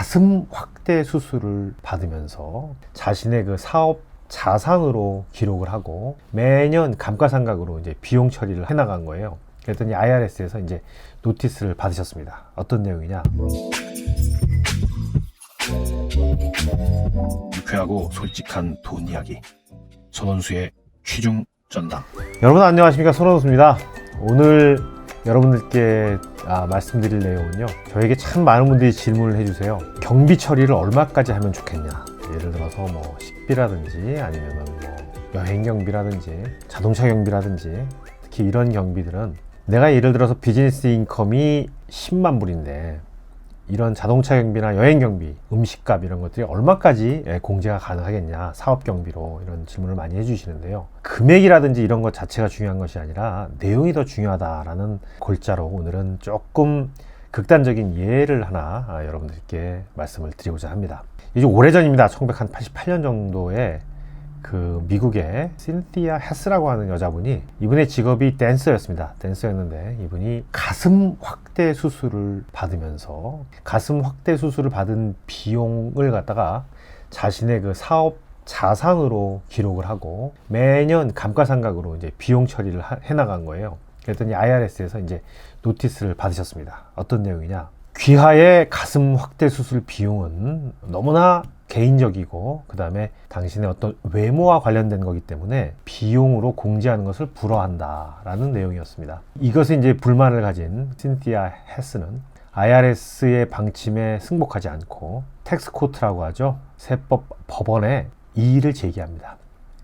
가슴 확대 수술을 받으면서 자신의 그 사업 자산으로 기록을 하고 매년 감가상각으로 이제 비용 처리를 해나간 거예요. 그랬더니 IRS에서 이제 노티스를 받으셨습니다. 어떤 내용이냐? 유쾌하고 솔직한 돈 이야기. 손원수의 취중 전담. 여러분 안녕하십니까, 손원수입니다. 오늘 여러분들께 말씀드릴 내용은요, 저에게 참 많은 분들이 질문을 해주세요. 경비 처리를 얼마까지 하면 좋겠냐. 예를 들어서 뭐 식비라든지 아니면 뭐 여행 경비라든지 자동차 경비라든지, 특히 이런 경비들은 내가 예를 들어서 비즈니스 인컴이 10만 불인데 이런 자동차 경비나 여행 경비, 음식값 이런 것들이 얼마까지 공제가 가능하겠냐, 사업 경비로, 이런 질문을 많이 해주시는데요. 금액이라든지 이런 것 자체가 중요한 것이 아니라 내용이 더 중요하다라는 골자로 오늘은 조금 극단적인 예를 하나 여러분들께 말씀을 드리고자 합니다. 이제 오래전입니다. 1988년 정도에 그 미국의 신티아 헤스라고 하는 여자분이, 이분의 직업이 댄서였습니다. 댄서였는데 이분이 가슴 확대 수술을 받으면서 가슴 확대 수술을 받은 비용을 갖다가 자신의 그 사업 자산으로 기록을 하고 매년 감가상각으로 이제 비용 처리를 해나간 거예요. 그랬더니 IRS에서 이제 노티스를 받으셨습니다. 어떤 내용이냐? 귀하의 가슴 확대 수술 비용은 너무나 개인적이고 그 다음에 당신의 어떤 외모와 관련된 거기 때문에 비용으로 공제하는 것을 불허한다 라는 내용이었습니다. 이것에 이제 불만을 가진 신티아 헤스는 IRS의 방침에 승복하지 않고 텍스코트라고 하죠, 세법 법원에 이의를 제기합니다.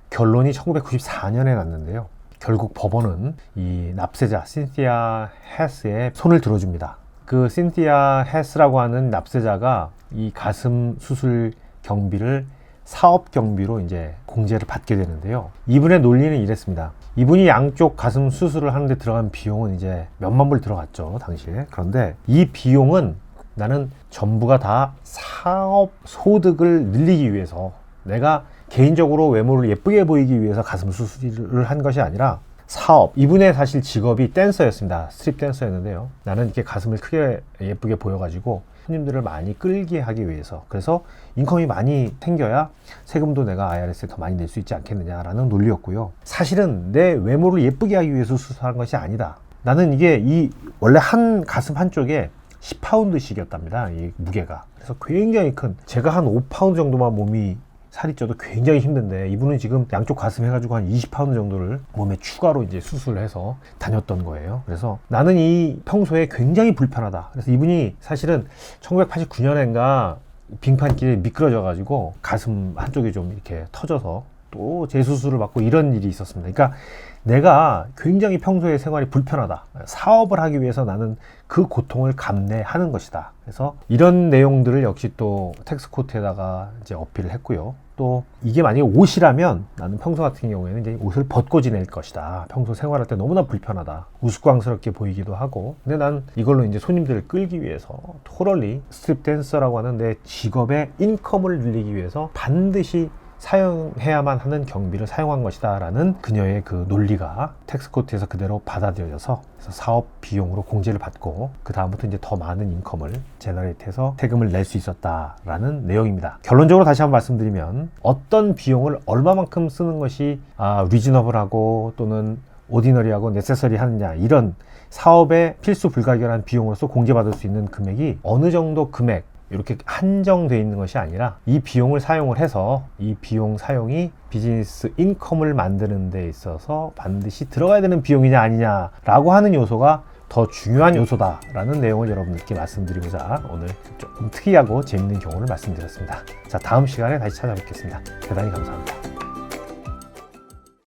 결론이 1994년에 났는데요, 결국 법원은 이 납세자 신티아 헤스의 손을 들어줍니다. 그 신티아 헤스라고 하는 납세자가 이 가슴 수술 경비를 사업 경비로 이제 공제를 받게 되는데요. 이분의 논리는 이랬습니다. 이분이 양쪽 가슴 수술을 하는데 들어간 비용은 이제 몇만 불 들어갔죠, 당시에. 그런데 이 비용은 나는 전부가 다 사업 소득을 늘리기 위해서, 내가 개인적으로 외모를 예쁘게 보이기 위해서 가슴 수술을 한 것이 아니라 사업, 이분의 사실 직업이 댄서였습니다. 스트립 댄서였는데요, 나는 이렇게 가슴을 크게 예쁘게 보여가지고 손님들을 많이 끌게 하기 위해서, 그래서 인컴이 많이 생겨야 세금도 내가 IRS에 더 많이 낼 수 있지 않겠느냐라는 논리였고요. 사실은 내 외모를 예쁘게 하기 위해서 수술한 것이 아니다. 나는 이게 원래 한 가슴 한쪽에 10파운드씩이었답니다. 이 무게가. 그래서 굉장히 큰, 제가 한 5파운드 정도만 몸이 살이 쪄도 굉장히 힘든데 이분은 지금 양쪽 가슴 해가지고 한 20파운드 정도를 몸에 추가로 이제 수술을 해서 다녔던 거예요. 그래서 나는 이 평소에 굉장히 불편하다. 그래서 이분이 사실은 1989년인가 빙판길에 미끄러져 가지고 가슴 한쪽이 좀 이렇게 터져서 또 재수술을 받고 이런 일이 있었습니다. 그러니까 내가 굉장히 평소에 생활이 불편하다, 사업을 하기 위해서 나는 그 고통을 감내하는 것이다. 그래서 이런 내용들을 역시 또 텍스코트에다가 이제 어필을 했고요. 또 이게 만약에 옷이라면 나는 평소 같은 경우에는 이제 옷을 벗고 지낼 것이다. 평소 생활할 때 너무나 불편하다, 우스꽝스럽게 보이기도 하고. 근데 난 이걸로 이제 손님들을 끌기 위해서 토럴리 스트립 댄서라고 하는 내 직업의 인컴을 늘리기 위해서 반드시 사용해야만 하는 경비를 사용한 것이다 라는 그녀의 그 논리가 텍스코트에서 그대로 받아들여져서 사업 비용으로 공제를 받고 그 다음부터 이제 더 많은 인컴을 제너레이트해서 세금을 낼 수 있었다 라는 내용입니다. 결론적으로 다시 한번 말씀드리면, 어떤 비용을 얼마만큼 쓰는 것이 리즈너블하고 또는 오디너리하고 네세서리 하느냐, 이런 사업에 필수 불가결한 비용으로서 공제받을 수 있는 금액이 어느 정도 금액 이렇게 한정되어 있는 것이 아니라, 이 비용을 사용을 해서 이 비용 사용이 비즈니스 인컴을 만드는 데 있어서 반드시 들어가야 되는 비용이냐 아니냐 라고 하는 요소가 더 중요한 요소다 라는 내용을 여러분들께 말씀드리고자 오늘 조금 특이하고 재밌는 경우를 말씀드렸습니다. 자, 다음 시간에 다시 찾아뵙겠습니다. 대단히 감사합니다.